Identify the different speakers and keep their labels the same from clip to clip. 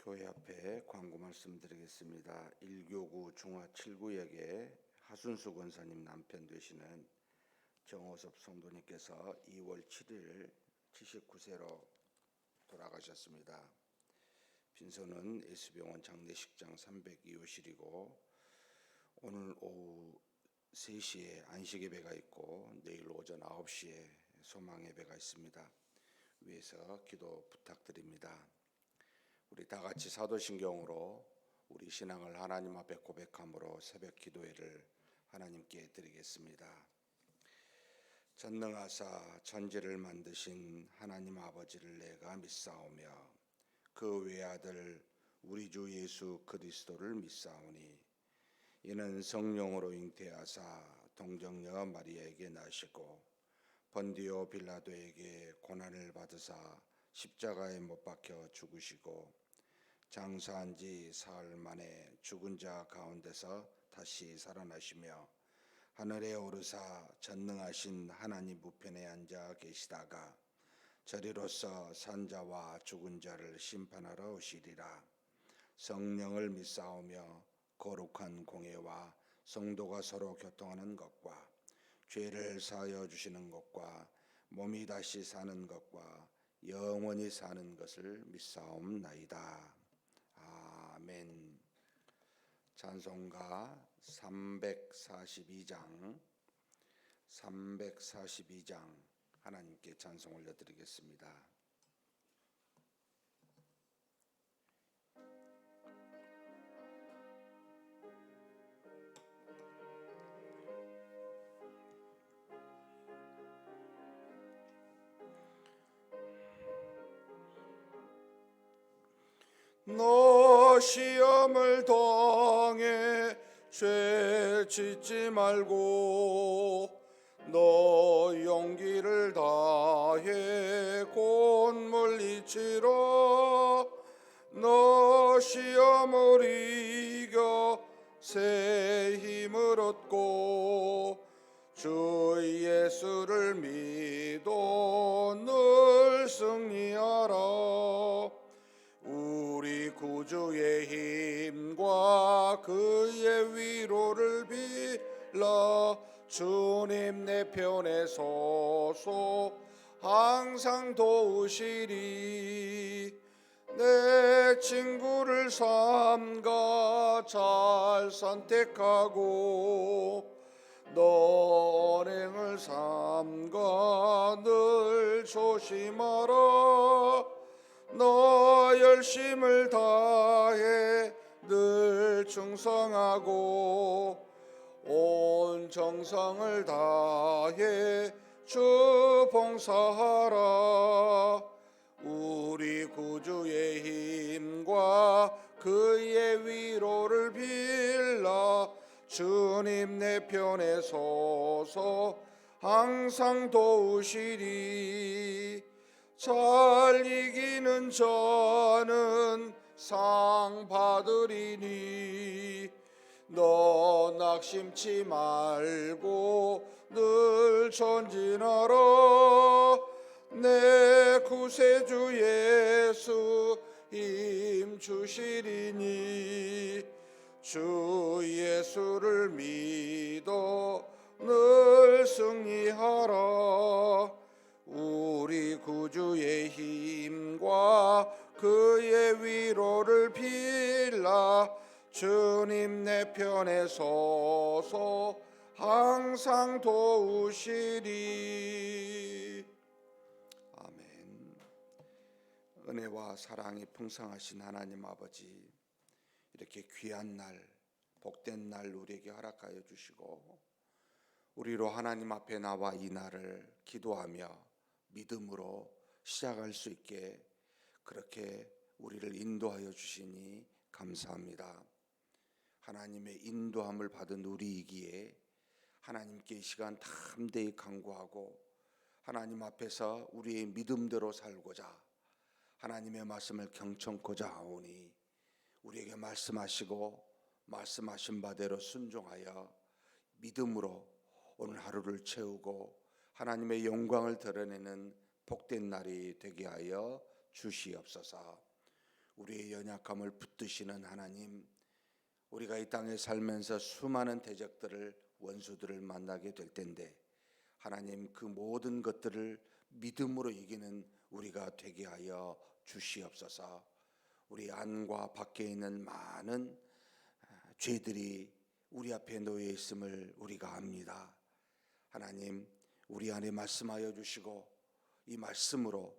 Speaker 1: 교회 앞에 광고 말씀드리겠습니다. 1교구 중화 7구역의 하순수 권사님 남편 되시는 정호섭 성도님께서 2월 7일 79세로 돌아가셨습니다. 빈소는 S병원 장례식장 302호실이고 오늘 오후 3시에 안식 예배가 있고 내일 오전 9시에 소망 예배가 있습니다. 위에서 기도 부탁드립니다. 우리 다 같이 사도신경으로 우리 신앙을 하나님 앞에 고백함으로 새벽 기도회를 하나님께 드리겠습니다. 전능하사 천지를 만드신 하나님 아버지를 내가 믿사오며 그 외아들 우리 주 예수 그리스도를 믿사오니 이는 성령으로 잉태하사 동정녀 마리아에게 나시고 본디오 빌라도에게 고난을 받으사 십자가에 못 박혀 죽으시고 장사한 지 사흘 만에 죽은 자 가운데서 다시 살아나시며 하늘에 오르사 전능하신 하나님 우편에 앉아 계시다가 저리로서 산 자와 죽은 자를 심판하러 오시리라. 성령을 믿사오며 거룩한 공예와 성도가 서로 교통하는 것과 죄를 사하여 주시는 것과 몸이 다시 사는 것과 영원히 사는 것을 믿사옵나이다. 아멘. 찬송가 342장 하나님께 찬송 올려드리겠습니다.
Speaker 2: 너 시험을 당해 죄 짓지 말고 너 용기를 다해 곧 물리치라. 너 시험을 이겨 새 힘을 얻고 주 예수를 믿어 늘 승리하라. 우리 구주의 힘과 그의 위로를 빌라. 주님 내 편에 서서 항상 도우시리. 내 친구를 삼가 잘 선택하고 너 언행을 삼가 늘 조심하라. 너 열심을 다해 늘 충성하고 온 정성을 다해 주 봉사하라. 우리 구주의 힘과 그의 위로를 빌라. 주님 내 편에 서서 항상 도우시리. 잘 이기는 자는 상 받으리니 너 낙심치 말고 늘 전진하라. 내 구세주 예수 힘 주시리니 주 예수를 믿어 늘 승리하라. 우리 구주의 힘과 그의 위로를 빌라. 주님 내 편에 서서 항상 도우시리.
Speaker 1: 아멘. 은혜와 사랑이 풍성하신 하나님 아버지, 이렇게 귀한 날, 복된 날 우리에게 허락하여 주시고 우리로 하나님 앞에 나와 이 날을 기도하며 믿음으로 시작할 수 있게 그렇게 우리를 인도하여 주시니 감사합니다. 하나님의 인도함을 받은 우리이기에 하나님께 이 시간 담대히 간구하고 하나님 앞에서 우리의 믿음대로 살고자 하나님의 말씀을 경청코자 하오니 우리에게 말씀하시고 말씀하신 바대로 순종하여 믿음으로 오늘 하루를 채우고 하나님의 영광을 드러내는 복된 날이 되게 하여 주시옵소서. 우리의 연약함을 붙드시는 하나님, 우리가 이 땅에 살면서 수많은 대적들을, 원수들을 만나게 될 텐데 하나님, 그 모든 것들을 믿음으로 이기는 우리가 되게 하여 주시옵소서. 우리 안과 밖에 있는 많은 죄들이 우리 앞에 놓여 있음을 우리가 압니다. 하나님, 우리 안에 말씀하여 주시고 이 말씀으로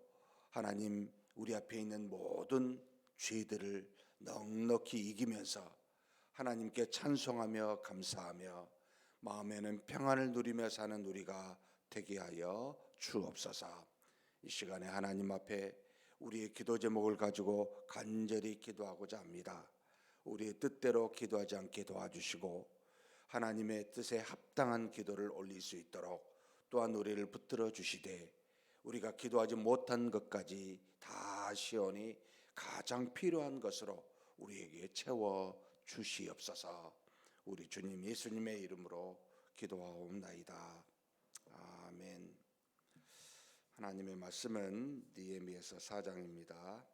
Speaker 1: 하나님, 우리 앞에 있는 모든 죄들을 넉넉히 이기면서 하나님께 찬송하며 감사하며 마음에는 평안을 누리며 사는 우리가 되게 하여 주옵소서. 이 시간에 하나님 앞에 우리의 기도 제목을 가지고 간절히 기도하고자 합니다. 우리의 뜻대로 기도하지 않게 도와주시고 하나님의 뜻에 합당한 기도를 올릴 수 있도록 또한 우리를 붙들어 주시되 우리가 기도하지 못한 것까지 다 시온이 가장 필요한 것으로 우리에게 채워 주시옵소서. 우리 주님 예수님의 이름으로 기도하옵나이다. 아멘. 하나님의 말씀은 느헤미야서 4장입니다.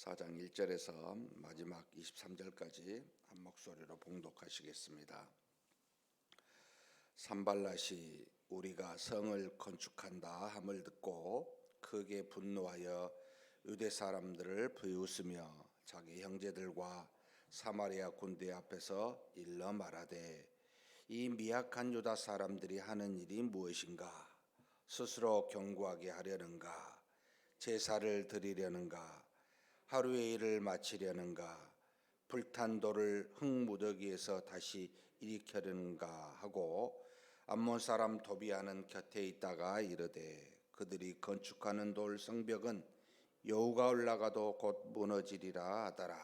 Speaker 1: 4장 1절에서 마지막 23절까지 한 목소리로 봉독하시겠습니다. 산발랏이 우리가 성을 건축한다 함을 듣고 크게 분노하여 유대 사람들을 비웃으며 자기 형제들과 사마리아 군대 앞에서 일러 말하되 이 미약한 유다 사람들이 하는 일이 무엇인가? 스스로 경고하게 하려는가? 제사를 드리려는가? 하루의 일을 마치려는가? 불탄 돌을 흙무더기에서 다시 일으키려는가 하고 암몬 사람 도비아는 곁에 있다가 이르되 그들이 건축하는 돌 성벽은 여우가 올라가도 곧 무너지리라 하더라.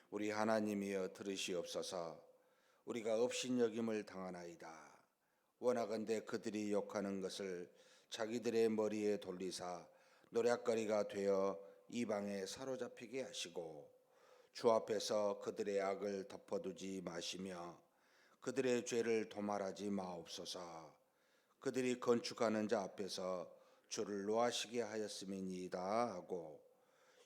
Speaker 1: 우리 하나님이여 들으시옵소서. 우리가 업신여김을 당하나이다. 원하건대 그들이 욕하는 것을 자기들의 머리에 돌리사 노략거리가 되어 이방에 사로잡히게 하시고 주 앞에서 그들의 악을 덮어두지 마시며 그들의 죄를 도말하지 마옵소서. 그들이 건축하는 자 앞에서 주를 노하시게 하였음이니이다 하고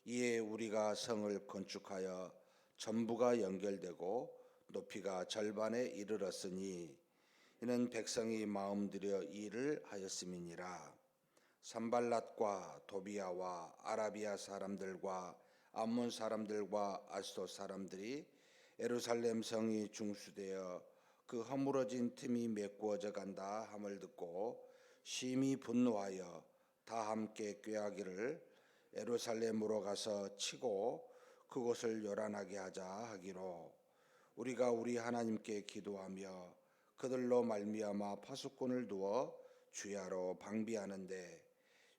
Speaker 1: 이에 우리가 성을 건축하여 전부가 연결되고 높이가 절반에 이르렀으니 이는 백성이 마음들여 일을 하였음이니라. 산발랏과 도비아와 아라비아 사람들과 암몬 사람들과 아스돗 사람들이 예루살렘 성이 중수되어 그 허물어진 틈이 메꾸어져 간다 함을 듣고 심히 분노하여 다 함께 꾀하기를 예루살렘으로 가서 치고 그곳을 요란하게 하자 하기로 우리가 우리 하나님께 기도하며 그들로 말미암아 파수꾼을 두어 주야로 방비하는데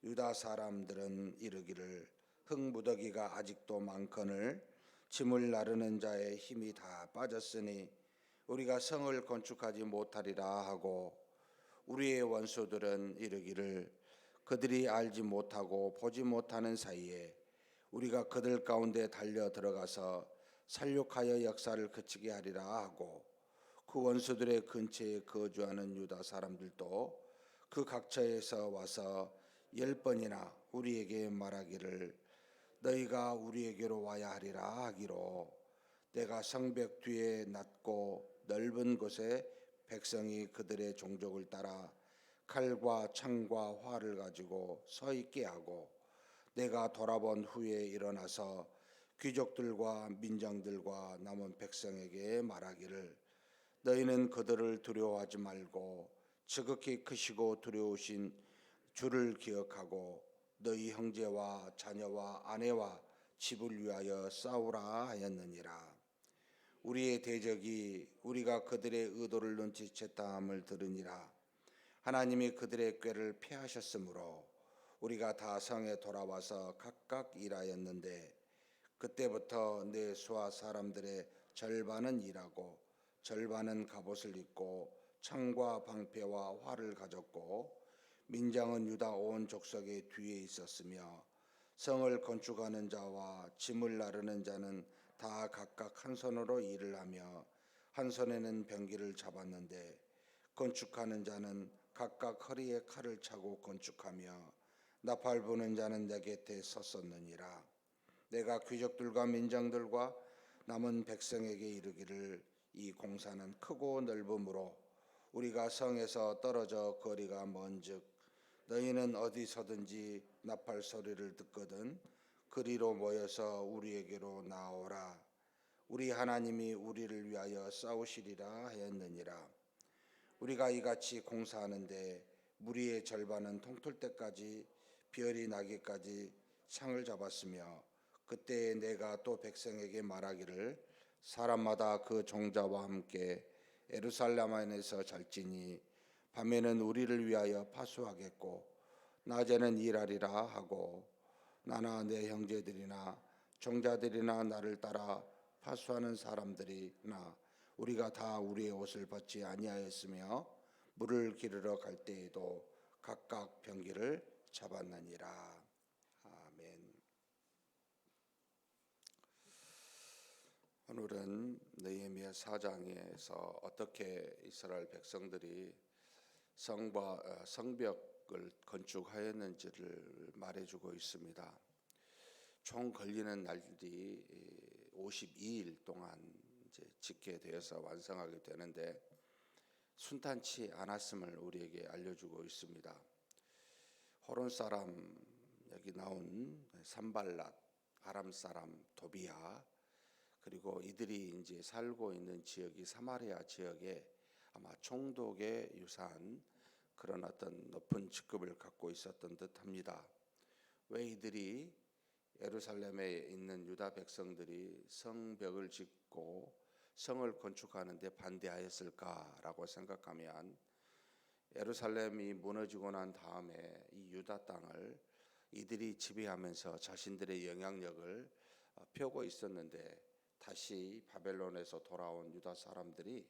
Speaker 1: 유다 사람들은 이르기를 흙무더기가 아직도 많거늘 짐을 나르는 자의 힘이 다 빠졌으니 우리가 성을 건축하지 못하리라 하고 우리의 원수들은 이르기를 그들이 알지 못하고 보지 못하는 사이에 우리가 그들 가운데 달려 들어가서 살육하여 역사를 그치게 하리라 하고 그 원수들의 근처에 거주하는 유다 사람들도 그 각처에서 와서 10번이나 우리에게 말하기를 너희가 우리에게로 와야 하리라 하기로 내가 성벽 뒤에 낮고 넓은 곳에 백성이 그들의 종족을 따라 칼과 창과 활을 가지고 서 있게 하고 내가 돌아본 후에 일어나서 귀족들과 민정들과 남은 백성에게 말하기를 너희는 그들을 두려워하지 말고 지극히 크시고 두려우신 주를 기억하고 너희 형제와 자녀와 아내와 집을 위하여 싸우라 하였느니라. 우리의 대적이 우리가 그들의 의도를 눈치챘다 함을 들으니라. 하나님이 그들의 꾀를 피하셨으므로 우리가 다 성에 돌아와서 각각 일하였는데 그때부터 내 수하 사람들의 절반은 일하고 절반은 갑옷을 입고 창과 방패와 활을 가졌고 민장은 유다 온 족속의 뒤에 있었으며 성을 건축하는 자와 짐을 나르는 자는 다 각각 한 손으로 일을 하며 한 손에는 병기를 잡았는데 건축하는 자는 각각 허리에 칼을 차고 건축하며 나팔 부는 자는 내 곁에 섰었느니라. 내가 귀족들과 민장들과 남은 백성에게 이르기를 이 공사는 크고 넓으므로 우리가 성에서 떨어져 거리가 먼즉 너희는 어디서든지 나팔 소리를 듣거든 그리로 모여서 우리에게로 나오라. 우리 하나님이 우리를 위하여 싸우시리라 하였느니라. 우리가 이같이 공사하는데 무리의 절반은 통틀 때까지 별이 나기까지 상을 잡았으며 그때 내가 또 백성에게 말하기를 사람마다 그 종자와 함께 예루살렘 안에서 잘지니 밤에는 우리를 위하여 파수하겠고 낮에는 일하리라 하고 나나 내 형제들이나 종자들이나 나를 따라 파수하는 사람들이나 우리가 다 우리의 옷을 벗지 아니하였으며 물을 기르러 갈 때에도 각각 병기를 잡았느니라. 아멘. 오늘은 느헤미야 4장에서 어떻게 이스라엘 백성들이 성벽을 건축하였는지를 말해주고 있습니다. 총 걸리는 날들이 52일 동안 이제 짓게 되어서 완성하게 되는데 순탄치 않았음을 우리에게 알려주고 있습니다. 호론 사람 여기 나온 산발랏, 아람 사람 도비야, 그리고 이들이 이제 살고 있는 지역이 사마리아 지역에 아마 총독에 유사한 그런 어떤 높은 직급을 갖고 있었던 듯합니다. 왜 이들이 예루살렘에 있는 유다 백성들이 성벽을 짓고 성을 건축하는데 반대하였을까라고 생각하면 예루살렘이 무너지고 난 다음에 이 유다 땅을 이들이 지배하면서 자신들의 영향력을 펴고 있었는데 다시 바벨론에서 돌아온 유다 사람들이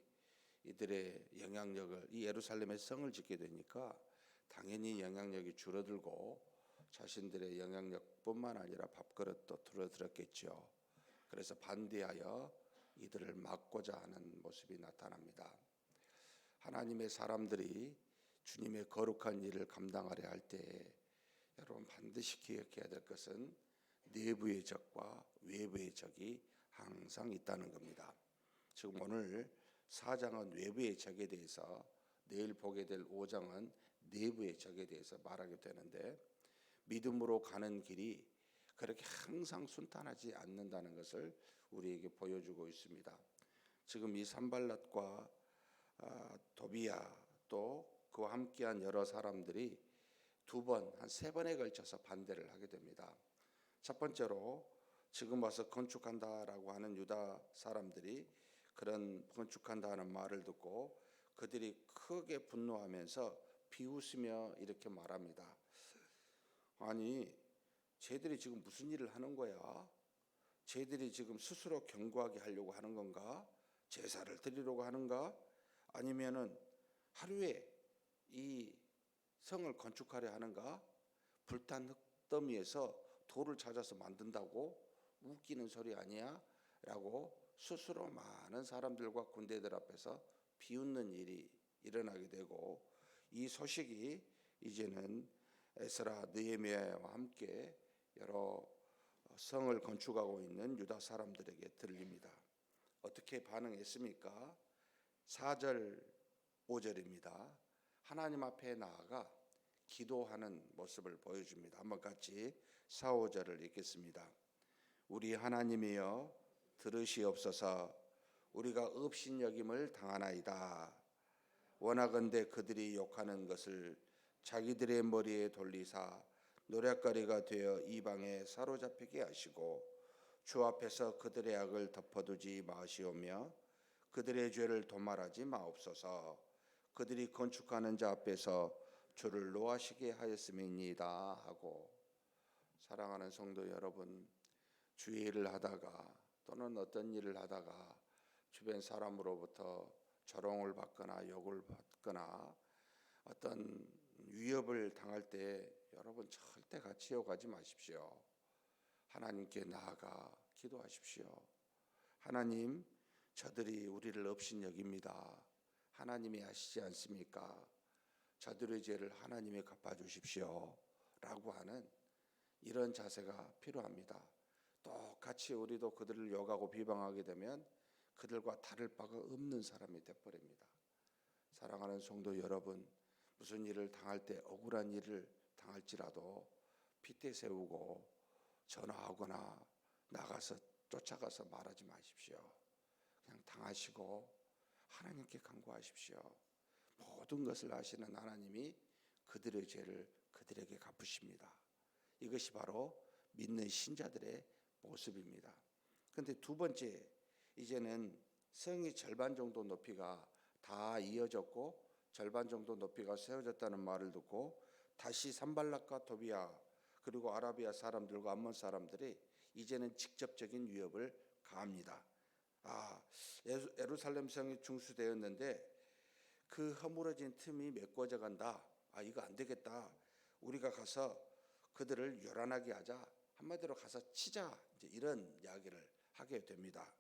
Speaker 1: 이들의 영향력을 이 예루살렘에 성을 짓게 되니까 당연히 영향력이 줄어들고 자신들의 영향력뿐만 아니라 밥그릇도 줄어들었겠죠. 그래서 반대하여 이들을 막고자 하는 모습이 나타납니다. 하나님의 사람들이 주님의 거룩한 일을 감당하려 할 때 여러분 반드시 기억해야 될 것은 내부의 적과 외부의 적이 항상 있다는 겁니다. 지금 오늘 4장은 외부의 적에 대해서, 내일 보게 될 5장은 내부의 적에 대해서 말하게 되는데 믿음으로 가는 길이 그렇게 항상 순탄하지 않는다는 것을 우리에게 보여주고 있습니다. 지금 이 산발랏과 도비야 또 그와 함께한 여러 사람들이 한 세 번에 걸쳐서 반대를 하게 됩니다. 첫 번째로 지금 와서 건축한다라고 하는 유다 사람들이 그런 건축한다는 말을 듣고 그들이 크게 분노하면서 비웃으며 이렇게 말합니다. 아니, 쟤들이 지금 무슨 일을 하는 거야? 쟤들이 지금 스스로 견고하게 하려고 하는 건가? 제사를 드리려고 하는가? 아니면은 하루에 이 성을 건축하려 하는가? 불탄 흙더미에서 돌을 찾아서 만든다고? 웃기는 소리 아니야? 라고 스스로 많은 사람들과 군대들 앞에서 비웃는 일이 일어나게 되고 이 소식이 이제는 에스라, 느헤미야와 함께 여러 성을 건축하고 있는 유다 사람들에게 들립니다. 어떻게 반응했습니까? 4절 5절입니다. 하나님 앞에 나아가 기도하는 모습을 보여줍니다. 한번 같이 4, 5절을 읽겠습니다. 우리 하나님이여 들으시옵소서. 우리가 업신여김을 당하나이다. 원하건대 그들이 욕하는 것을 자기들의 머리에 돌리사 노략거리가 되어 이방에 사로잡히게 하시고 주 앞에서 그들의 악을 덮어두지 마시오며 그들의 죄를 도말하지 마옵소서. 그들이 건축하는 자 앞에서 주를 노하시게 하였음이니이다 하고. 사랑하는 성도 여러분, 주의 일을 하다가 또는 어떤 일을 하다가 주변 사람으로부터 조롱을 받거나 욕을 받거나 어떤 위협을 당할 때 여러분 절대 같이 욕하지 마십시오. 하나님께 나아가 기도하십시오. 하나님, 저들이 우리를 업신여깁니다. 하나님이 아시지 않습니까? 저들의 죄를 하나님이 갚아주십시오 라고 하는 이런 자세가 필요합니다. 똑같이 우리도 그들을 욕하고 비방하게 되면 그들과 다를 바가 없는 사람이 되어버립니다. 사랑하는 성도 여러분, 무슨 일을 당할 때 억울한 일을 당할지라도 핏대 세우고 전화하거나 나가서 쫓아가서 말하지 마십시오. 그냥 당하시고 하나님께 간구하십시오. 모든 것을 아시는 하나님이 그들의 죄를 그들에게 갚으십니다. 이것이 바로 믿는 신자들의 모습입니다. 그런데 두 번째, 이제는 성이 절반 정도 높이가 다 이어졌고 절반 정도 높이가 세워졌다는 말을 듣고 다시 산발락과 도비아 그리고 아라비아 사람들과 암몬 사람들이 이제는 직접적인 위협을 가합니다. 예루살렘 성이 중수되었는데 그 허물어진 틈이 메꿔져 간다. 이거 안 되겠다. 우리가 가서 그들을 요란하게 하자. 한마디로 가서 치자. 이제 이런 이야기를 하게 됩니다.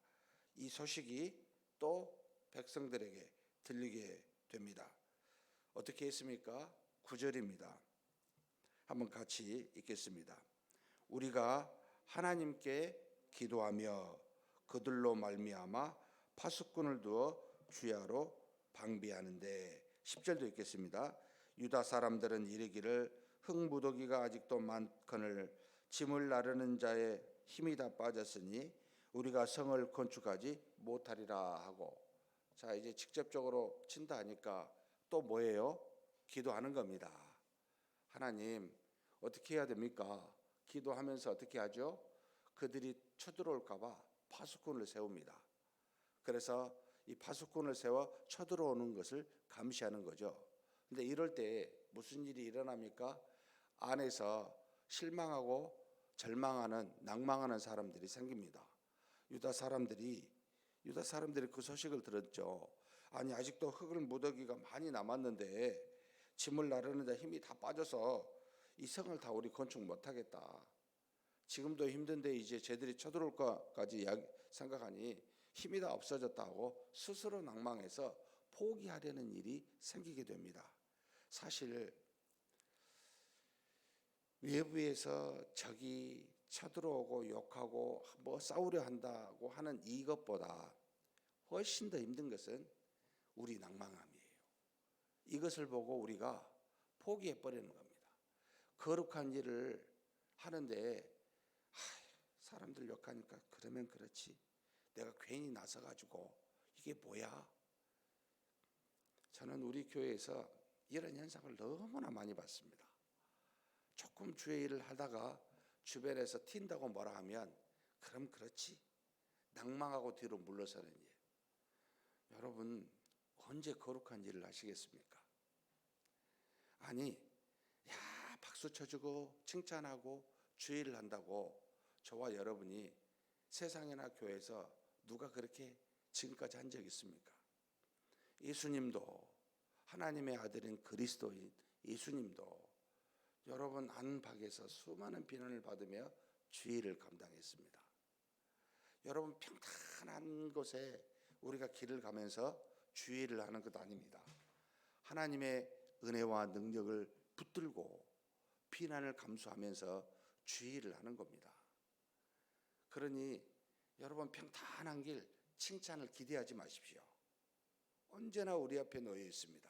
Speaker 1: 이 소식이 또 백성들에게 들리게 됩니다. 어떻게 했습니까? 9절입니다. 한번 같이 읽겠습니다. 우리가 하나님께 기도하며 그들로 말미암아 파수꾼을 두어 주야로 방비하는데 10절도 읽겠습니다. 유다 사람들은 이르기를 흙무더기가 아직도 많거늘 짐을 나르는 자의 힘이 다 빠졌으니 우리가 성을 건축하지 못하리라 하고, 자 이제 직접적으로 친다 하니까 또 뭐예요? 기도하는 겁니다. 하나님 어떻게 해야 됩니까? 기도하면서 어떻게 하죠? 그들이 쳐들어올까 봐 파수꾼을 세웁니다. 그래서 이 파수꾼을 세워 쳐들어오는 것을 감시하는 거죠. 근데 이럴 때 무슨 일이 일어납니까? 안에서 실망하고 절망하는 낭망하는 사람들이 생깁니다. 유다 사람들이 그 소식을 들었죠. 아니 아직도 흙을 무더기가 많이 남았는데 짐을 나르는 데 힘이 다 빠져서 이 성을 다 우리 건축 못하겠다. 지금도 힘든데 이제 쟤들이 쳐들어올 것까지 생각하니 힘이 다 없어졌다고 스스로 낭망해서 포기하려는 일이 생기게 됩니다. 사실 외부에서 적이 쳐들어오고 욕하고 뭐 싸우려 한다고 하는 이것보다 훨씬 더 힘든 것은 우리 낭망함이에요. 이것을 보고 우리가 포기해버리는 겁니다. 거룩한 일을 하는데 사람들 욕하니까 그러면 그렇지, 내가 괜히 나서가지고 이게 뭐야? 저는 우리 교회에서 이런 현상을 너무나 많이 봤습니다. 조금 주의 일을 하다가 주변에서 튄다고 뭐라 하면 그럼 그렇지, 낭망하고 뒤로 물러서는 일. 여러분 언제 거룩한 일을 하시겠습니까? 아니 박수 쳐주고 칭찬하고 주의를 한다고 저와 여러분이 세상이나 교회에서 누가 그렇게 지금까지 한 적 있습니까? 예수님도, 하나님의 아들인 그리스도인 예수님도 여러분 안팎에서 수많은 비난을 받으며 주의를 감당했습니다. 여러분 평탄한 곳에 우리가 길을 가면서 주의를 하는 것 아닙니다. 하나님의 은혜와 능력을 붙들고 비난을 감수하면서 주의를 하는 겁니다. 그러니 여러분 평탄한 길 칭찬을 기대하지 마십시오. 언제나 우리 앞에 놓여 있습니다.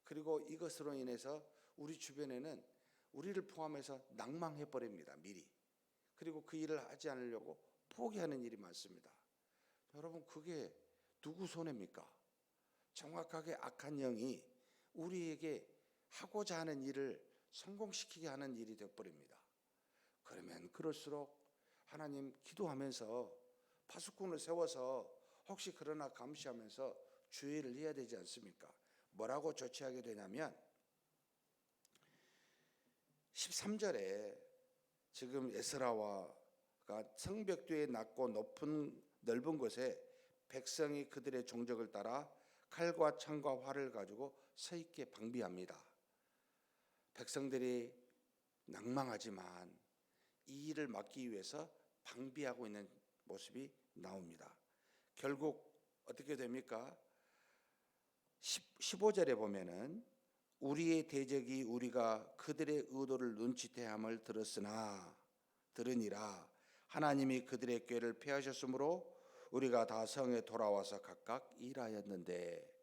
Speaker 1: 그리고 이것으로 인해서 우리 주변에는 우리를 포함해서 낭망해버립니다. 미리. 그리고 그 일을 하지 않으려고 포기하는 일이 많습니다. 여러분 그게 누구 손해입니까? 정확하게 악한 영이 우리에게 하고자 하는 일을 성공시키게 하는 일이 되어버립니다. 그러면 그럴수록 하나님 기도하면서 파수꾼을 세워서 혹시 그러나 감시하면서 주의를 해야 되지 않습니까? 뭐라고 조치하게 되냐면 13절에 지금 에스라와가 성벽 뒤에 낮고 높은 넓은 곳에 백성이 그들의 종적을 따라 칼과 창과 활을 가지고 서 있게 방비합니다. 백성들이 낭망하지만 이 일을 막기 위해서 방비하고 있는 모습이 나옵니다. 결국 어떻게 됩니까? 15절에 보면은 우리의 대적이 우리가 그들의 의도를 눈치태함을 들으니라. 하나님이 그들의 꾀를 피하셨으므로 우리가 다 성에 돌아와서 각각 일하였는데,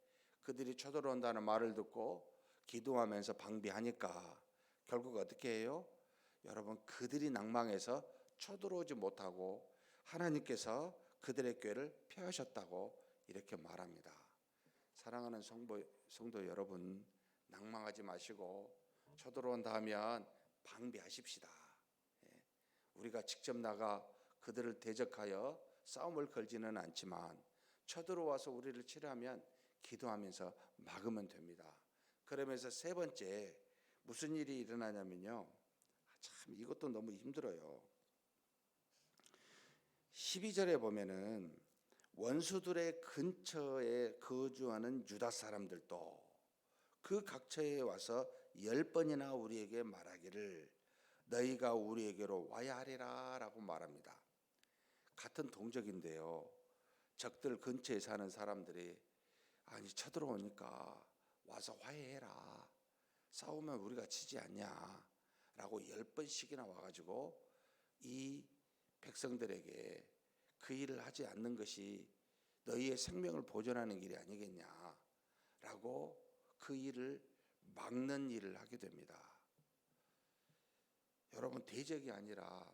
Speaker 1: 그들이 쳐들어온다는 말을 듣고 기도하면서 방비하니까 결국 어떻게 해요? 여러분, 그들이 낭망해서 쳐들어오지 못하고 하나님께서 그들의 꾀를 피하셨다고 이렇게 말합니다. 사랑하는 성도 여러분, 낭망하지 마시고 쳐들어온다 하면 방비하십시다. 우리가 직접 나가 그들을 대적하여 싸움을 걸지는 않지만 쳐들어와서 우리를 치료하면 기도하면서 막으면 됩니다. 그러면서 세 번째, 무슨 일이 일어나냐면요, 참 이것도 너무 힘들어요. 12절에 보면은 원수들의 근처에 거주하는 유다 사람들도 그 각처에 와서 10번이나 우리에게 말하기를 너희가 우리에게로 와야 하리라 라고 말합니다. 같은 동족인데요, 적들 근처에 사는 사람들이 아니 쳐들어오니까 와서 화해해라, 싸우면 우리가 지지 않냐 라고 10번씩이나 와가지고 이 백성들에게 그 일을 하지 않는 것이 너희의 생명을 보존하는 길이 아니겠냐 라고 그 일을 막는 일을 하게 됩니다. 여러분, 대적이 아니라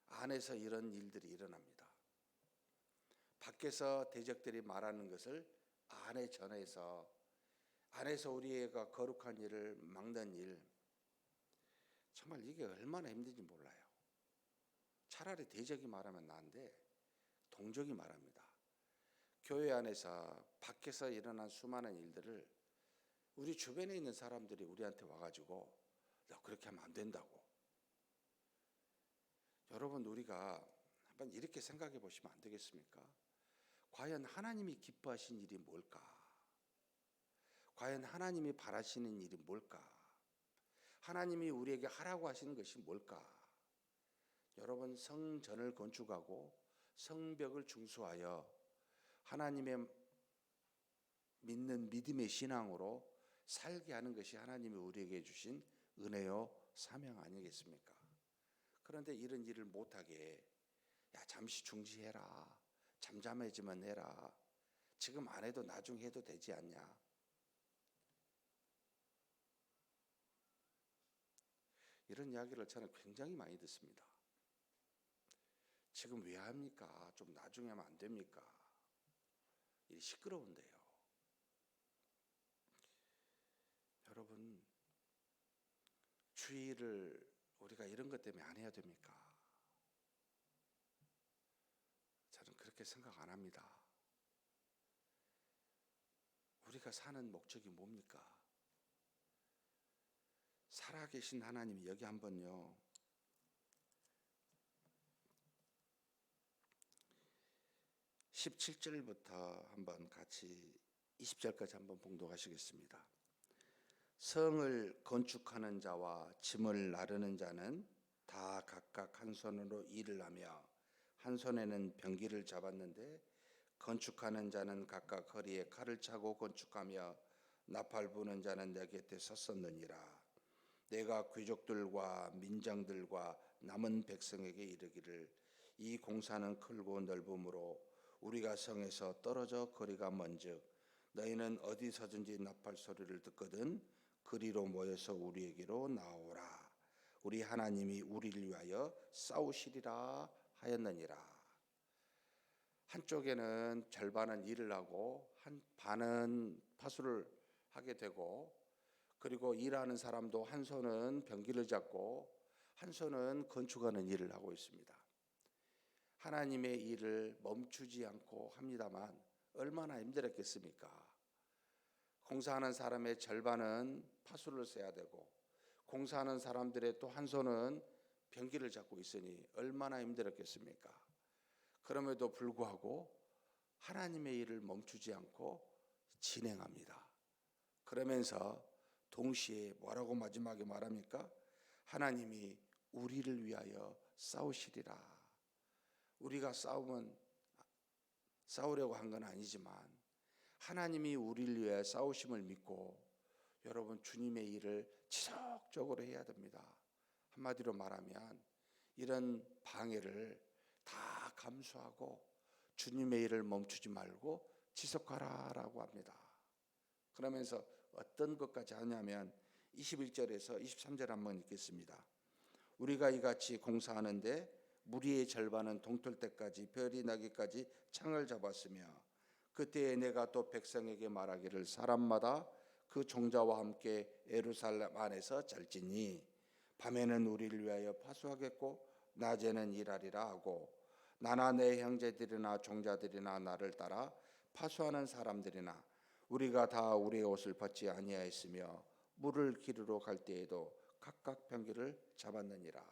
Speaker 1: 안에서 이런 일들이 일어납니다. 밖에서 대적들이 말하는 것을 안에 전해서 안에서 우리가 거룩한 일을 막는 일, 정말 이게 얼마나 힘든지 몰라요. 차라리 대적이 말하면 나은데 동족이 말합니다. 교회 안에서 밖에서 일어난 수많은 일들을 우리 주변에 있는 사람들이 우리한테 와가지고 너 그렇게 하면 안 된다고. 여러분, 우리가 한번 이렇게 생각해 보시면 안 되겠습니까? 과연 하나님이 기뻐하신 일이 뭘까? 과연 하나님이 바라시는 일이 뭘까? 하나님이 우리에게 하라고 하시는 것이 뭘까? 여러분, 성전을 건축하고 성벽을 중수하여 하나님의 믿는 믿음의 신앙으로 살게 하는 것이 하나님이 우리에게 주신 은혜요 사명 아니겠습니까? 그런데 이런 일을 못하게 야 잠시 중지해라, 잠잠해지면 해라, 지금 안 해도 나중에 해도 되지 않냐, 이런 이야기를 저는 굉장히 많이 듣습니다. 지금 왜 합니까? 좀 나중에 하면 안 됩니까? 이 시끄러운데요. 여러분, 주의를 우리가 이런 것 때문에 안 해야 됩니까? 저는 그렇게 생각 안 합니다. 우리가 사는 목적이 뭡니까? 살아계신 하나님이 여기 한번요, 17절부터 한번 같이 20절까지 한번 봉독하시겠습니다. 성을 건축하는 자와 짐을 나르는 자는 다 각각 한 손으로 일을 하며 한 손에는 병기를 잡았는데, 건축하는 자는 각각 허리에 칼을 차고 건축하며 나팔 부는 자는 내 곁에 섰었느니라. 내가 귀족들과 민장들과 남은 백성에게 이르기를 이 공사는 크고 넓으므로 우리가 성에서 떨어져 거리가 먼즉 너희는 어디서든지 나팔 소리를 듣거든 그리로 모여서 우리에게로 나오라. 우리 하나님이 우리를 위하여 싸우시리라 하였느니라. 한쪽에는 절반은 일을 하고 한 반은 파수를 하게 되고, 그리고 일하는 사람도 한 손은 병기를 잡고 한 손은 건축하는 일을 하고 있습니다. 하나님의 일을 멈추지 않고 합니다만 얼마나 힘들었겠습니까? 공사하는 사람의 절반은 파수를 써야 되고 공사하는 사람들의 또 한 손은 병기를 잡고 있으니 얼마나 힘들었겠습니까? 그럼에도 불구하고 하나님의 일을 멈추지 않고 진행합니다. 그러면서 동시에 뭐라고 마지막에 말합니까? 하나님이 우리를 위하여 싸우시리라. 우리가 싸우려고 한 건 아니지만 하나님이 우리를 위해 싸우심을 믿고 여러분 주님의 일을 지속적으로 해야 됩니다. 한마디로 말하면 이런 방해를 다 감수하고 주님의 일을 멈추지 말고 지속하라라고 합니다. 그러면서 어떤 것까지 하냐면 21절에서 23절 한번 읽겠습니다. 우리가 이같이 공사하는데 무리의 절반은 동틀 때까지 별이 나기까지 창을 잡았으며 그때에 내가 또 백성에게 말하기를 사람마다 그 종자와 함께 예루살렘 안에서 잘지니 밤에는 우리를 위하여 파수하겠고 낮에는 일하리라 하고 나나 내 형제들이나 종자들이나 나를 따라 파수하는 사람들이나 우리가 다 우리의 옷을 벗지 아니하였으며 물을 기르러 갈 때에도 각각 병기를 잡았느니라.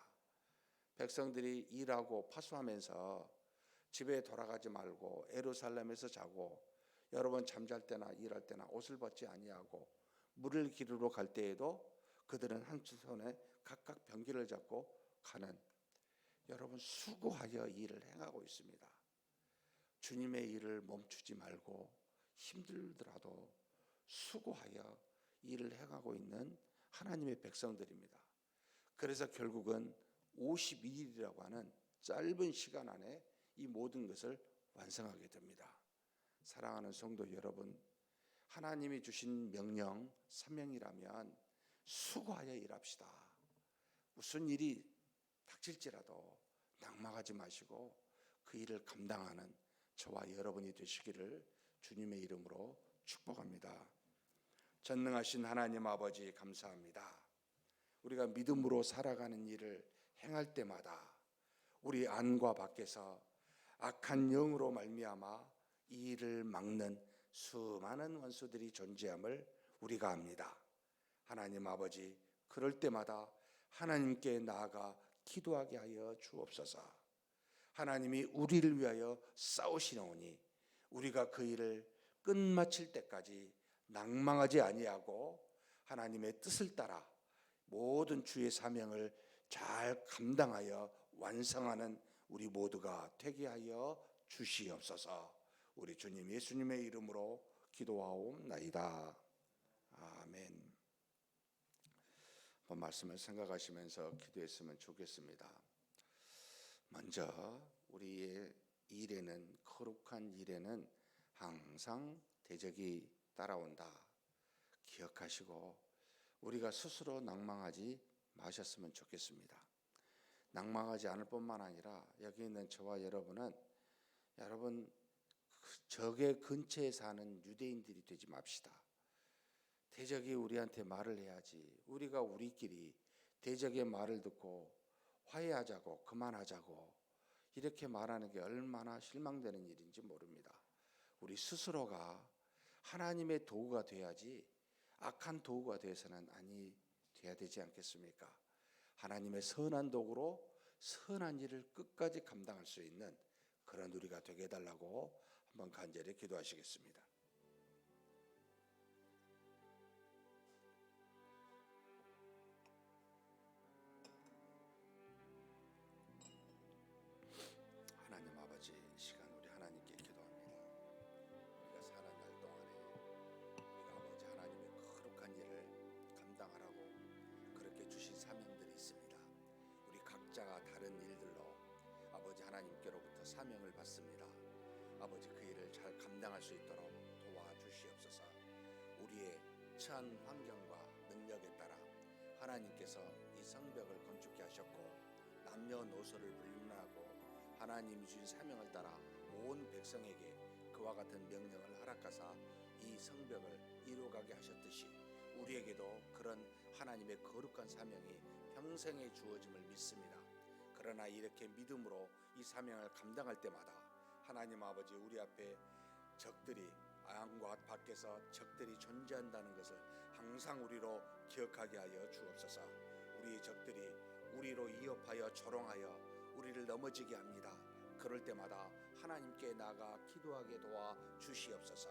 Speaker 1: 백성들이 일하고 파수하면서 집에 돌아가지 말고 예루살렘에서 자고 여러분 잠잘 때나 일할 때나 옷을 벗지 아니하고 물을 기르러 갈 때에도 그들은 한 손에 각각 병기를 잡고 가는 여러분 수고하여 일을 행하고 있습니다. 주님의 일을 멈추지 말고 힘들더라도 수고하여 일을 행하고 있는 하나님의 백성들입니다. 그래서 결국은 52일이라고 하는 짧은 시간 안에 이 모든 것을 완성하게 됩니다. 사랑하는 성도 여러분, 하나님이 주신 명령, 사명이라면 수고하여 일합시다. 무슨 일이 닥칠지라도 낙망하지 마시고 그 일을 감당하는 저와 여러분이 되시기를 주님의 이름으로 축복합니다. 전능하신 하나님 아버지 감사합니다. 우리가 믿음으로 살아가는 일을 행할 때마다 우리 안과 밖에서 악한 영으로 말미암아 이 일을 막는 수많은 원수들이 존재함을 우리가 압니다. 하나님 아버지, 그럴 때마다 하나님께 나아가 기도하게 하여 주옵소서. 하나님이 우리를 위하여 싸우시노니 우리가 그 일을 끝마칠 때까지 낭망하지 아니하고 하나님의 뜻을 따라 모든 주의 사명을 잘 감당하여 완성하는 우리 모두가 되게 하여 주시옵소서. 우리 주님 예수님의 이름으로 기도하옵나이다. 아멘. 한번 말씀을 생각하시면서 기도했으면 좋겠습니다. 먼저 우리의 일에는, 거룩한 일에는 항상 대적이 따라온다 기억하시고 우리가 스스로 낭망하지 마셨으면 좋겠습니다. 낭망하지 않을 뿐만 아니라 여기 있는 저와 여러분은 여러분 적의 근처에 사는 유대인들이 되지 맙시다. 대적이 우리한테 말을 해야지 우리가 우리끼리 대적의 말을 듣고 화해하자고 그만하자고 이렇게 말하는 게 얼마나 실망되는 일인지 모릅니다. 우리 스스로가 하나님의 도구가 돼야지 악한 도구가 되어서는 아니 돼야 되지 않겠습니까? 하나님의 선한 도구로 선한 일을 끝까지 감당할 수 있는 그런 우리가 되게 해달라고 한번 간절히 기도하시겠습니다. 하나님 아버지, 이 시간 우리 하나님께 기도합니다. 우리가 사는 날 동안에 우리가 아버지 하나님의 거룩한 일을 감당하라고 그렇게 주신 사명들이 있습니다. 우리 각자가 다른 일들로 아버지 하나님께로부터 사명을 받습니다. 아버지 그 일을 잘 감당할 수 있도록 도와주시옵소서. 우리의 처한 환경과 능력에 따라 하나님께서 이 성벽을 건축케 하셨고 남녀노소를 불문하고 하나님이 주신 사명을 따라 온 백성에게 그와 같은 명령을 허락하사 이 성벽을 이루어가게 하셨듯이 우리에게도 그런 하나님의 거룩한 사명이 평생에 주어짐을 믿습니다. 그러나 이렇게 믿음으로 이 사명을 감당할 때마다 하나님 아버지 우리 앞에 적들이 안과 밖에서 적들이 존재한다는 것을 항상 우리로 기억하게 하여 주옵소서. 우리의 적들이 우리로 위협하여 조롱하여 우리를 넘어지게 합니다. 그럴 때마다 하나님께 나아가 기도하게 도와 주시옵소서.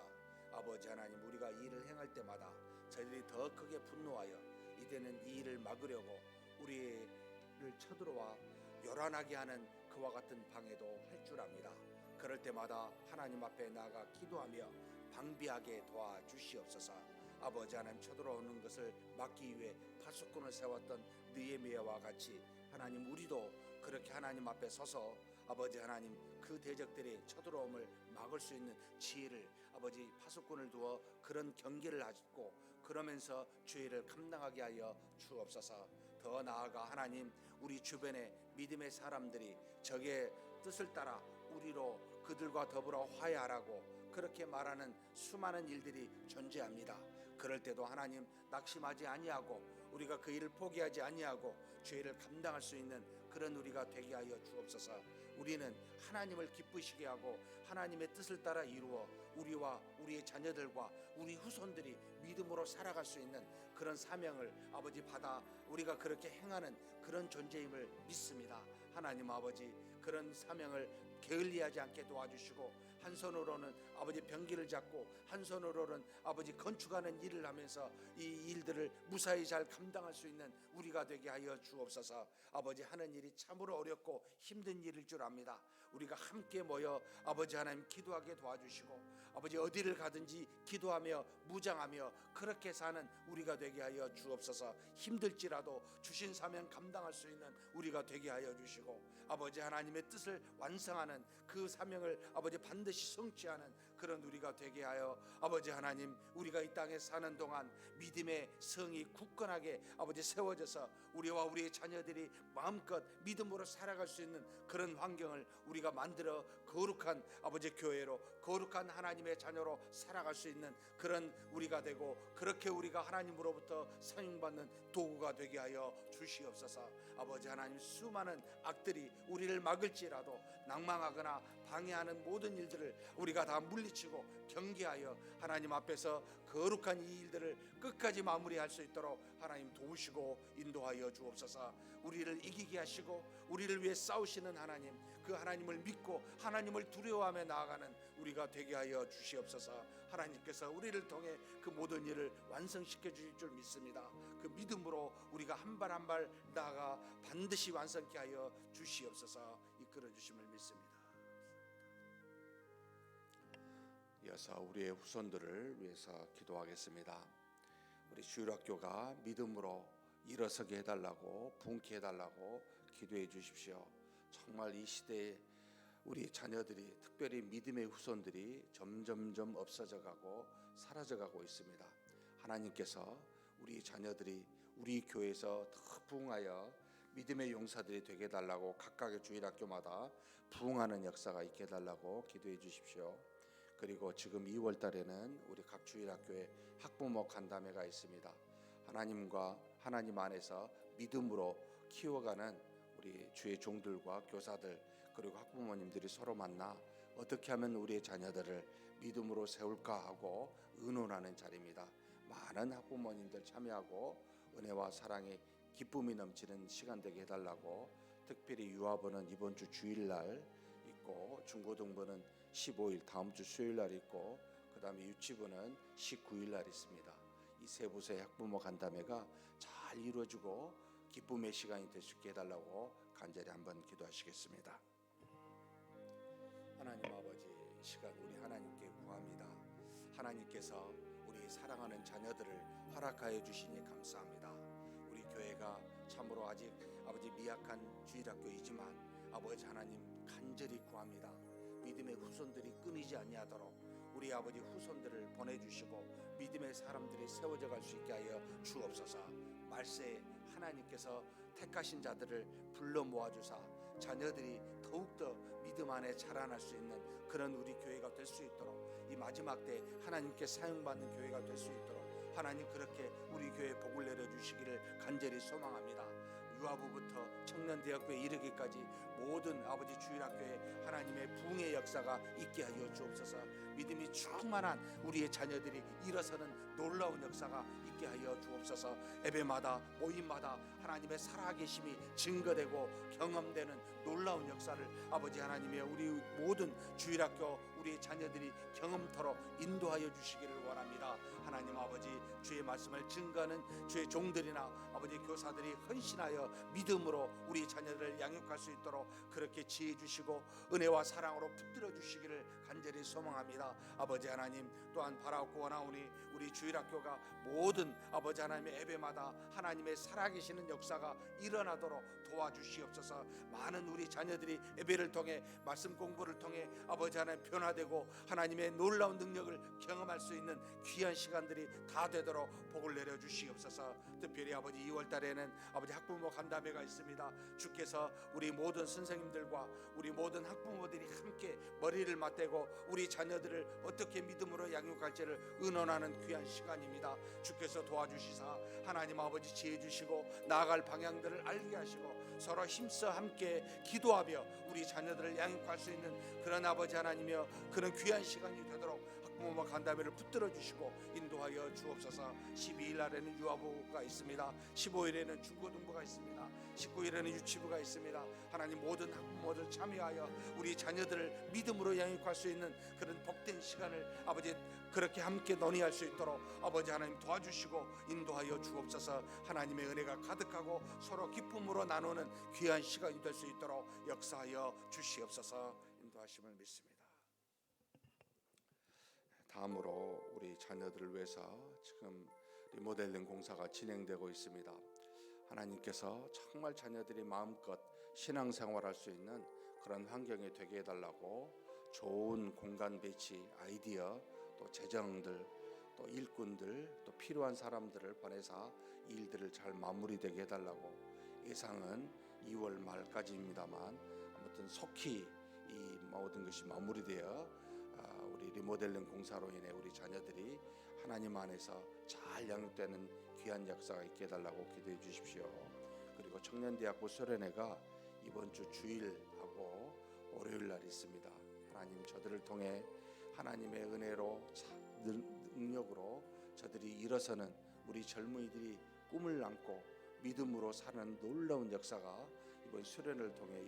Speaker 1: 아버지 하나님, 우리가 이 일을 행할 때마다 저희들이 더 크게 분노하여 이제는 이 일을 막으려고 우리를 쳐들어와 요란하게 하는 그와 같은 방해도 할 줄 압니다. 그럴 때마다 하나님 앞에 나아가 기도하며 방비하게 도와주시옵소서. 아버지 하나님 쳐들어오는 것을 막기 위해 파수꾼을 세웠던 느헤미야와 같이 하나님 우리도 그렇게 하나님 앞에 서서 아버지 하나님 그 대적들의 쳐들어옴을 막을 수 있는 지혜를 아버지 파수꾼을 두어 그런 경계를 하시고 그러면서 주의를 감당하게 하여 주옵소서. 더 나아가 하나님 우리 주변에 믿음의 사람들이 적의 뜻을 따라 우리로 그들과 더불어 화해하라고 그렇게 말하는 수많은 일들이 존재합니다. 그럴 때도 하나님 낙심하지 아니하고 우리가 그 일을 포기하지 아니하고 죄를 감당할 수 있는 그런 우리가 되게 하여 주옵소서. 우리는 하나님을 기쁘시게 하고 하나님의 뜻을 따라 이루어 우리와 우리의 자녀들과 우리 후손들이 믿음으로 살아갈 수 있는 그런 사명을 아버지 받아 우리가 그렇게 행하는 그런 존재임을 믿습니다. 하나님 아버지 그런 사명을 게을리하지 않게 도와주시고 한 손으로는 아버지 병기를 잡고 한 손으로는 아버지 건축하는 일을 하면서 이 일들을 무사히 잘 감당할 수 있는 우리가 되게 하여 주옵소서. 아버지 하는 일이 참으로 어렵고 힘든 일일 줄 압니다. 우리가 함께 모여 아버지 하나님 기도하게 도와주시고 아버지 어디를 가든지 기도하며 무장하며 그렇게 사는 우리가 되게 하여 주옵소서. 힘들지라도 주신 사명 감당할 수 있는 우리가 되게 하여 주시고 아버지 하나님의 뜻을 완성하는 그 사명을 아버지 반드시 성취하는 그런 우리가 되게 하여 아버지 하나님 우리가 이 땅에 사는 동안 믿음의 성이 굳건하게 아버지 세워져서 우리와 우리의 자녀들이 마음껏 믿음으로 살아갈 수 있는 그런 환경을 우리가 만들어 거룩한 아버지 교회로 거룩한 하나님의 자녀로 살아갈 수 있는 그런 우리가 되고 그렇게 우리가 하나님으로부터 사용받는 도구가 되게 하여 주시옵소서. 아버지 하나님 수많은 악들이 우리를 막을지라도 낭망하거나 방해하는 모든 일들을 우리가 다 물리치고 경계하여 하나님 앞에서 거룩한 이 일들을 끝까지 마무리할 수 있도록 하나님 도우시고 인도하여 주옵소서. 우리를 이기게 하시고 우리를 위해 싸우시는 하나님 그 하나님을 믿고 하나님을 두려워하며 나아가는 우리가 되게 하여 주시옵소서. 하나님께서 우리를 통해 그 모든 일을 완성시켜 주실 줄 믿습니다. 그 믿음으로 우리가 한 발 한 발 나아가 반드시 완성케 하여 주시옵소서. 이끌어 주심을 믿습니다.
Speaker 2: 이어서 우리의 후손들을 위해서 기도하겠습니다. 우리 주일학교가 믿음으로 일어서게 해달라고 부흥케 해달라고 기도해 주십시오. 정말 이 시대에 우리 자녀들이 특별히 믿음의 후손들이 점점점 없어져가고 사라져가고 있습니다. 하나님께서 우리 자녀들이 우리 교회에서 더 부흥하여 믿음의 용사들이 되게 해달라고 각각의 주일학교마다 부흥하는 역사가 있게 해달라고 기도해 주십시오. 그리고 지금 2월 달에는 우리 각 주일학교에 학부모 간담회가 있습니다. 하나님과 하나님 안에서 믿음으로 키워가는 우리 주의 종들과 교사들 그리고 학부모님들이 서로 만나 어떻게 하면 우리의 자녀들을 믿음으로 세울까 하고 의논하는 자리입니다. 많은 학부모님들 참여하고 은혜와 사랑이 기쁨이 넘치는 시간 되게 해달라고 특별히 유아부는 이번 주 주일날 있고 중고등부는 15일 다음 주 수요일날 있고 그 다음에 유치부는 19일날 있습니다. 이 세 부서의 학부모 간담회가 잘 이루어지고 기쁨의 시간이 될 수 있게 해달라고 간절히 한번 기도하시겠습니다.
Speaker 1: 하나님 아버지 이 시간 우리 하나님께 구합니다. 하나님께서 우리 사랑하는 자녀들을 허락하여 주시니 감사합니다. 우리 교회가 참으로 아직 아버지 미약한 주일학교이지만 아버지 하나님 간절히 구합니다. 믿음의 후손들이 끊이지 아니하도록 우리 아버지 후손들을 보내주시고 믿음의 사람들이 세워져 갈 수 있게 하여 주옵소서. 말세에 하나님께서 택하신 자들을 불러 모아주사 자녀들이 더욱더 믿음 안에 자라날 수 있는 그런 우리 교회가 될 수 있도록 이 마지막 때 하나님께 사용받는 교회가 될 수 있도록 하나님 그렇게 우리 교회에 복을 내려주시기를 간절히 소망합니다. 유아부부터 청년대학교에 이르기까지 모든 아버지 주일학교에 하나님의 부흥의 역사가 있게 하여 주옵소서. 믿음이 충만한 우리의 자녀들이 일어서는 놀라운 역사가 있게 하여 주옵소서. 예배마다 모임마다 하나님의 살아계심이 증거되고 경험되는 놀라운 역사를 아버지 하나님의 우리 모든 주일학교 우리의 자녀들이 경험토록 인도하여 주시기를 원합니다. 하나님 아버지, 주의 말씀을 증거하는 주의 종들이나 아버지 교사들이 헌신하여 믿음으로 우리 자녀들을 양육할 수 있도록 그렇게 지혜 주시고 은혜와 사랑으로 붙들어 주시기를 간절히 소망합니다. 아버지 하나님, 또한 바라옵고 원하오니 우리 주일학교가 모든 아버지 하나님의 예배마다 하나님의 살아계시는 역사가 일어나도록 도와주시옵소서. 많은 우리 자녀들이 예배를 통해 말씀 공부를 통해 아버지 하나님 변화되고 하나님의 놀라운 능력을 경험할 수 있는 귀한 시간들이 다 되도록 복을 내려 주시옵소서. 특별히 아버지 2월 달에는 아버지 학부모 간담회가 있습니다. 주께서 우리 모든 선생님들과 우리 모든 학부모들이 함께 머리를 맞대고 우리 자녀들을 어떻게 믿음으로 양육할지를 의논하는 귀한 시간입니다. 주께서 도와주시사 하나님 아버지 지혜 주시고 나아갈 방향들을 알게 하시고 서로 힘써 함께 기도하며 우리 자녀들을 양육할 수 있는 그런 아버지 하나님이여 그런 귀한 시간이 되도록 학부모와 간담회를 붙들어 주시고 인도하여 주옵소서. 12일 날에는 유아부가 있습니다. 15일에는 중고등부가 있습니다. 19일에는 유치부가 있습니다. 하나님 모든 학부모들 참여하여 우리 자녀들을 믿음으로 양육할 수 있는 그런 복된 시간을 아버지 그렇게 함께 논의할 수 있도록 아버지 하나님 도와주시고 인도하여 주옵소서. 하나님의 은혜가 가득하고 서로 기쁨으로 나누는 귀한 시간이 될 수 있도록 역사하여 주시옵소서. 인도하심을 믿습니다.
Speaker 2: 다음으로 우리 자녀들을 위해서 지금 리모델링 공사가 진행되고 있습니다. 하나님께서 정말 자녀들이 마음껏 신앙생활할 수 있는 그런 환경이 되게 해달라고 좋은 공간 배치 아이디어 또 재정들 또 일꾼들 또 필요한 사람들을 보내서 일들을 잘 마무리되게 해달라고 예상은 2월 말까지입니다만 아무튼 속히 이 모든 것이 마무리되어 우리 리모델링 공사로 인해 우리 자녀들이 하나님 안에서 잘 양육되는 귀한 역사가 있게 해달라고 기도해 주십시오. 그리고 청년대학부 수련회가 이번 주 주일하고 월요일 날 있습니다. 하나님 저들을 통해 하나님의 은혜로 능력으로 저들이 일어서는 우리 젊은이들이 꿈을 안고 믿음으로 사는 놀라운 역사가 이번 수련을 통해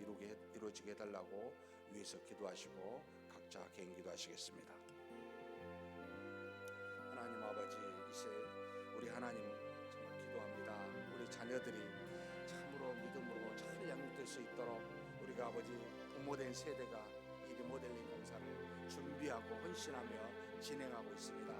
Speaker 2: 이루어지게 해달라고 위에서 기도하시고 각자 개인 기도하시겠습니다. 하나님 아버지, 이제 우리 하나님 정말 기도합니다. 우리 자녀들이 참으로 믿음으로 잘 양육될 수 있도록 우리가 아버지 부모된 세대가 이 리모델링 공사를 준비하고 헌신하며 진행하고 있습니다.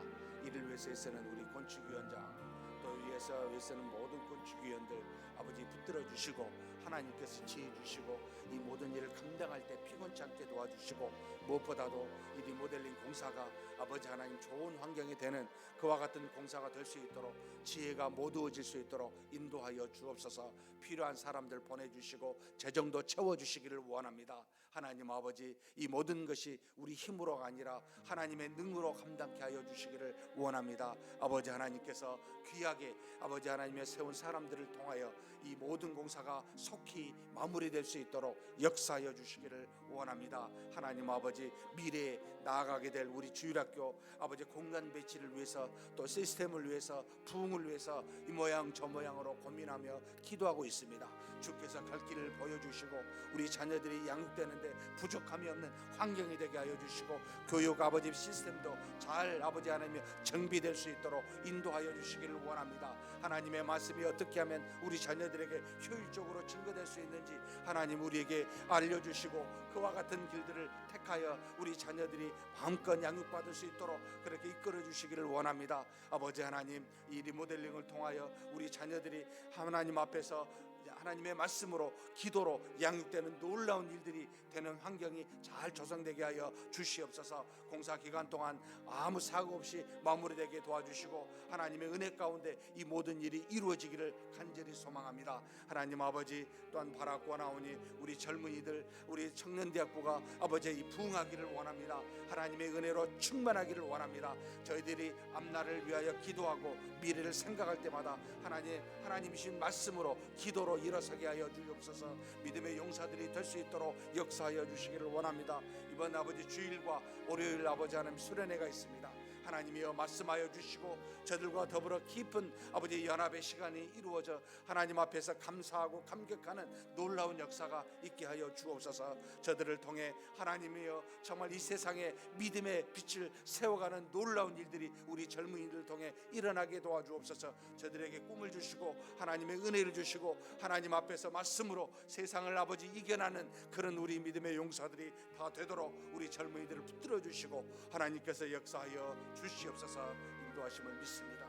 Speaker 2: 이를 위해서 애쓰는 우리 건축위원장 또 위에서는 모든 건축위원들 아버지 붙들어 주시고 하나님께서 지혜 주시고 이 모든 일을 감당할 때 피곤치 않게 도와주시고 무엇보다도 이 리모델링 공사가 아버지 하나님 좋은 환경이 되는 그와 같은 공사가 될 수 있도록 지혜가 모두어질 수 있도록 인도하여 주옵소서. 필요한 사람들 보내주시고 재정도 채워주시기를 원합니다. 하나님 아버지, 이 모든 것이 우리 힘으로가 아니라 하나님의 능으로 감당케 하여 주시기를 원합니다. 아버지 하나님께서 귀하게 아버지 하나님의 세운 사람들을 통하여 이 모든 공사가 속히 마무리될 수 있도록 역사하여 주시기를 원합니다. 하나님 아버지, 미래에 나아가게 될 우리 주일학교 아버지 공간 배치를 위해서 또 시스템을 위해서 부흥을 위해서 이 모양 저 모양으로 고민하며 기도하고 있습니다. 주께서 갈 길을 보여주시고 우리 자녀들이 양육되는데 부족함이 없는 환경이 되게 하여 주시고 교육 아버지 시스템도 잘 아버지 하나님 정비될 수 있도록 인도하여 주시기를 원합니다. 하나님의 말씀이 어떻게 하면 우리 자녀들에게 효율적으로 증거될 수 있는지 하나님 우리에게 알려주시고 그와 같은 길들을 택하여 우리 자녀들이 마음껏 양육받을 수 있도록 그렇게 이끌어 주시기를 원합니다. 아버지 하나님, 이 리모델링을 통하여 우리 자녀들이 하나님 앞에서 하나님의 말씀으로 기도로 양육되는 놀라운 일들이 되는 환경이 잘 조성되게 하여 주시옵소서. 공사 기간 동안 아무 사고 없이 마무리되게 도와주시고 하나님의 은혜 가운데 이 모든 일이 이루어지기를 간절히 소망합니다. 하나님 아버지, 또한 바라고 원하오니 우리 젊은이들 우리 청년대학부가 아버지 이 부흥하기를 원합니다. 하나님의 은혜로 충만하기를 원합니다. 저희들이 앞날을 위하여 기도하고 미래를 생각할 때마다 하나님이신 말씀으로 기도로 일어서게 하여 주옵소서. 믿음의 용사들이 될 수 있도록 역사하여 주시기를 원합니다. 이번 아버지 주일과 월요일 아버지 하나님 수련회가 있습니다. 하나님이여 말씀하여 주시고 저들과 더불어 깊은 아버지 연합의 시간이 이루어져 하나님 앞에서 감사하고 감격하는 놀라운 역사가 있게 하여 주옵소서. 저들을 통해 하나님이여 정말 이 세상에 믿음의 빛을 세워가는 놀라운 일들이 우리 젊은이들을 통해 일어나게 도와주옵소서. 저들에게 꿈을 주시고 하나님의 은혜를 주시고 하나님 앞에서 말씀으로 세상을 아버지 이겨나는 그런 우리 믿음의 용사들이 다 되도록 우리 젊은이들을 붙들어 주시고 하나님께서 역사하여 주시옵소서. 인도하심을 믿습니다.